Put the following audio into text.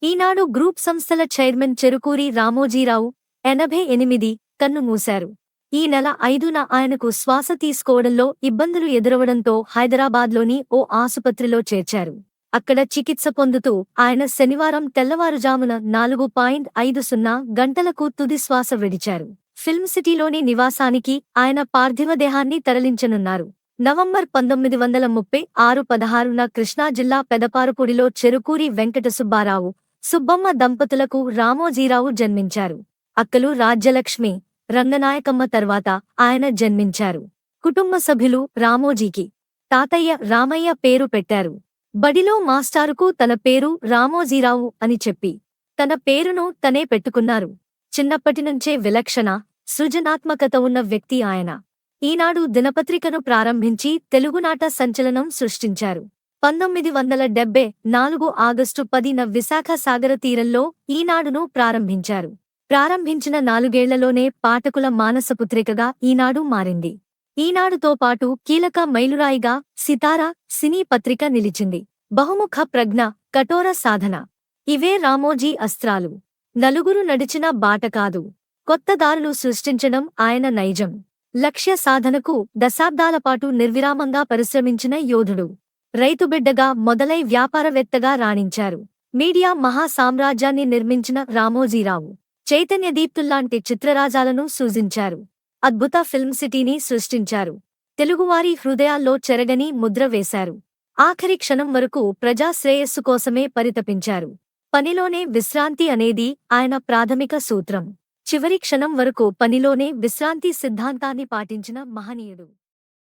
ఈనాడు group సంస్థల chairman Cherukuri Ramoji Rao 88 కన్నుమూశారు. ఈ నెల 5న ఆయనకు శ్వాస తీసుకోవడంలో ఇబ్బందులు ఎదురవడంతో హైదరాబాద్లోని ఓ ఆసుపత్రిలో చేర్చారు. అక్కడ చికిత్స పొందుతూ ఆయన శనివారం తెల్లవారుజామున 4:50 గంటలకు తుదిశ్వాస విడిచారు. ఫిల్మ్ సిటీలోని నివాసానికి ఆయన పార్థివదేహాన్ని తరలించనున్నారు. నవంబర్ 1936 16న కృష్ణా జిల్లా పెదపారుపూడిలో చెరుకూరి వెంకట సుబ్బారావు, సుబ్బమ్మ దంపతులకు రామోజీరావు జన్మించారు. అక్కలు రాజ్యలక్ష్మి, రంగనాయకమ్మ తర్వాత ఆయన జన్మించారు. కుటుంబ సభ్యులు రామోజీకి తాతయ్య రామయ్య పేరు పెట్టారు. బడిలో మాస్టారుకు తన పేరు రామోజీరావు అని చెప్పి తన పేరును తనే పెట్టుకున్నారు. చిన్నప్పటినుంచే విలక్షణ, సృజనాత్మకత ఉన్న వ్యక్తి ఆయన. ఈనాడు దినపత్రికను ప్రారంభించి తెలుగునాట సంచలనం సృష్టించారు. 1974 ఆగస్టు 10న విశాఖ సాగర తీరంలో ఈనాడును ప్రారంభించారు. ప్రారంభించిన 4 ఏళ్లలోనే పాఠకుల మానసపుత్రికగా ఈనాడు మారింది. ఈనాడుతో పాటు కీలక మైలురాయిగా సితారా సినీ పత్రిక నిలిచింది. బహుముఖ ప్రజ్ఞ, కఠోర సాధన ఇవే రామోజీ అస్త్రాలు. నలుగురు నడిచిన బాట కాదు, కొత్త దారులు సృష్టించడం ఆయన నైజం. లక్ష్య సాధనకు దశాబ్దాలపాటు నిర్విరామంగా పరిశ్రమించిన యోధుడు. రైతుబిడ్డగా మొదలై వ్యాపారవేత్తగా రాణించారు. మీడియా మహా సామ్రాజ్యాన్ని నిర్మించిన రామోజీరావు చైతన్యదీప్తుల్లాంటి చిత్రరాజాలను సృజించారు. అద్భుత ఫిల్మ్ సిటీని సృష్టించారు. తెలుగువారి హృదయాల్లో చెరగని ముద్ర వేశారు. ఆఖరి క్షణం వరకు ప్రజా శ్రేయస్సు కోసమే పరితపించారు. పనిలోనే విశ్రాంతి అనేది ఆయన ప్రాథమిక సూత్రం. చివరి క్షణం వరకు పనిలోనే విశ్రాంతి సిద్ధాంతాన్ని పాటించిన మహనీయుడు.